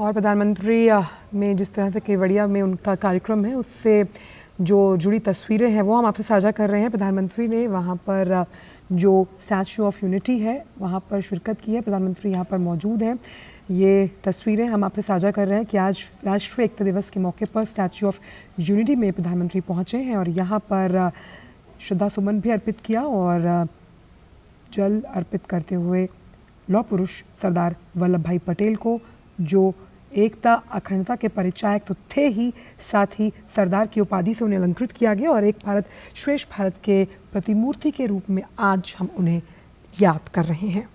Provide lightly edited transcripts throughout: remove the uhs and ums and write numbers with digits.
और प्रधानमंत्री में जिस तरह से केवड़िया में उनका कार्यक्रम है उससे जो जुड़ी तस्वीरें हैं वो हम आपसे साझा कर रहे हैं। प्रधानमंत्री ने वहाँ पर जो स्टैच्यू ऑफ यूनिटी है वहाँ पर शिरकत की है। प्रधानमंत्री यहाँ पर मौजूद हैं। ये तस्वीरें हम आपसे साझा कर रहे हैं कि आज राष्ट्रीय एकता दिवस के मौके पर स्टैच्यू ऑफ यूनिटी में प्रधानमंत्री पहुँचे हैं और यहाँ पर श्रद्धा सुमन भी अर्पित किया और जल अर्पित करते हुए लौह पुरुष सरदार वल्लभ भाई पटेल को, जो एकता अखंडता के परिचायक तो थे ही, साथ ही सरदार की उपाधि से उन्हें अलंकृत किया गया और एक भारत श्रेष्ठ भारत के प्रतिमूर्ति के रूप में आज हम उन्हें याद कर रहे हैं।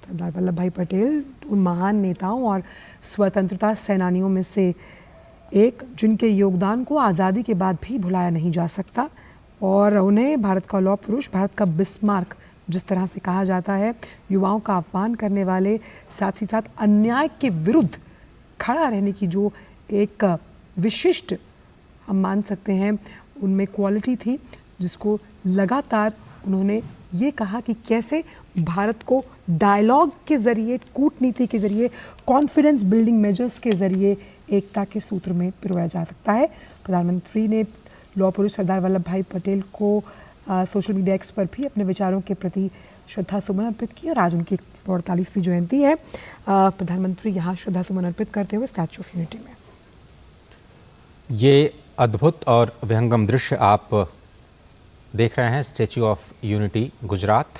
सरदार वल्लभ भाई पटेल उन महान नेताओं और स्वतंत्रता सेनानियों में से एक जिनके योगदान को आज़ादी के बाद भी भुलाया नहीं जा सकता और उन्हें भारत का लौह पुरुष, भारत का बिस्मार्क जिस तरह से कहा जाता है, युवाओं का आह्वान करने वाले, साथ ही साथ अन्याय के विरुद्ध खड़ा रहने की जो एक विशिष्ट हम मान सकते हैं उनमें क्वालिटी थी, जिसको लगातार उन्होंने ये कहा कि कैसे भारत को डायलॉग के ज़रिए, कूटनीति के ज़रिए, कॉन्फिडेंस बिल्डिंग मेजर्स के ज़रिए एकता के सूत्र में पिरोया जा सकता है। प्रधानमंत्री ने लौह पुरुष सरदार वल्लभ भाई पटेल को सोशल मीडिया एक्स पर भी अपने विचारों के प्रति श्रद्धा सुमन अर्पित की और आज उनकी 48वीं जयंती है। प्रधानमंत्री यहाँ श्रद्धा सुमन अर्पित करते हुए स्टैच्यू ऑफ यूनिटी में। ये अद्भुत और विहंगम दृश्य आप देख रहे हैं स्टैच्यू ऑफ यूनिटी गुजरात,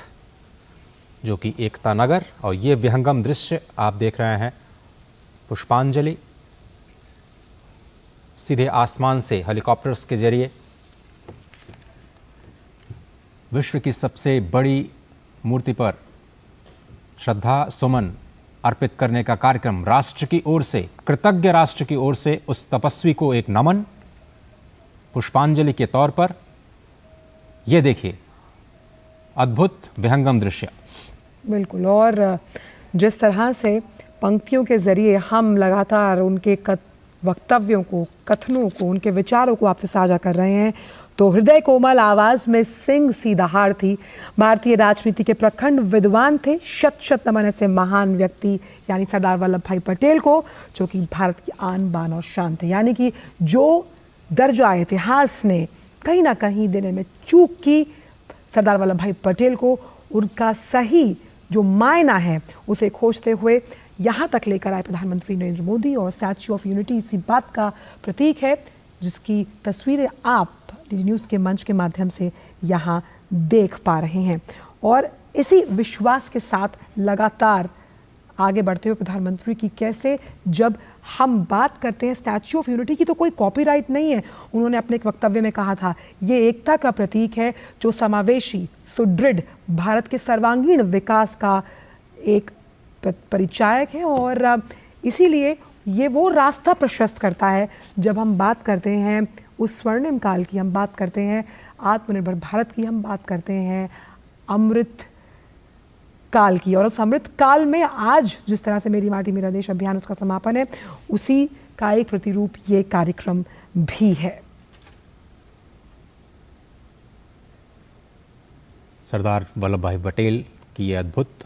जो कि एकता नगर, और ये विहंगम दृश्य आप देख रहे हैं पुष्पांजलि सीधे आसमान से हेलीकॉप्टर्स के जरिए विश्व की सबसे बड़ी मूर्ति पर श्रद्धा सुमन अर्पित करने का कार्यक्रम राष्ट्र की ओर से, कृतज्ञ राष्ट्र की ओर से उस तपस्वी को एक नमन पुष्पांजलि के तौर पर। यह देखिए अद्भुत विहंगम दृश्य। बिल्कुल, और जिस तरह से पंक्तियों के जरिए हम लगातार उनके वक्तव्यों को, कथनों को, उनके विचारों को आपसे साझा कर रहे हैं, तो हृदय कोमल आवाज में सिंह सी दहाड़ थी। भारतीय राजनीति के प्रखंड विद्वान थे। शत शत नमन ऐसे महान व्यक्ति यानी सरदार वल्लभ भाई पटेल को, जो कि भारत की आन बान और शान थे। यानी कि जो दर्जा इतिहास ने कहीं ना कहीं देने में चूक की, सरदार वल्लभ भाई पटेल को उनका सही जो मायना है उसे खोजते हुए यहाँ तक लेकर आए प्रधानमंत्री नरेंद्र मोदी। और स्टैच्यू ऑफ यूनिटी इसी बात का प्रतीक है, जिसकी तस्वीरें आप डीडी न्यूज़ के मंच के माध्यम से यहाँ देख पा रहे हैं। और इसी विश्वास के साथ लगातार आगे बढ़ते हुए प्रधानमंत्री की कैसे जब हम बात करते हैं स्टैच्यू ऑफ यूनिटी की तो कोई कॉपीराइट नहीं है। उन्होंने अपने एक वक्तव्य में कहा था, ये एकता का प्रतीक है जो समावेशी, सुदृढ़ भारत के सर्वांगीण विकास का एक परिचायक है और इसीलिए ये वो रास्ता प्रशस्त करता है जब हम बात करते हैं उस स्वर्णिम काल की, हम बात करते हैं आत्मनिर्भर भारत की, हम बात करते हैं अमृत काल की। और उस अमृत काल में आज जिस तरह से मेरी माटी मेरा देश अभियान उसका समापन है, उसी का एक प्रतिरूप ये कार्यक्रम भी है। सरदार वल्लभ भाई पटेल की ये अद्भुत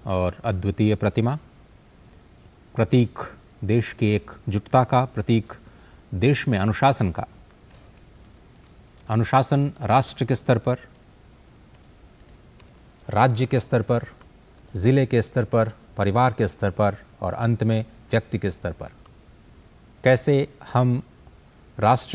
और अद्वितीय प्रतिमा, प्रतीक देश की एक जुटता का, प्रतीक देश में अनुशासन का। अनुशासन राष्ट्र के स्तर पर, राज्य के स्तर पर, ज़िले के स्तर पर, परिवार के स्तर पर और अंत में व्यक्ति के स्तर पर। कैसे हम राष्ट्र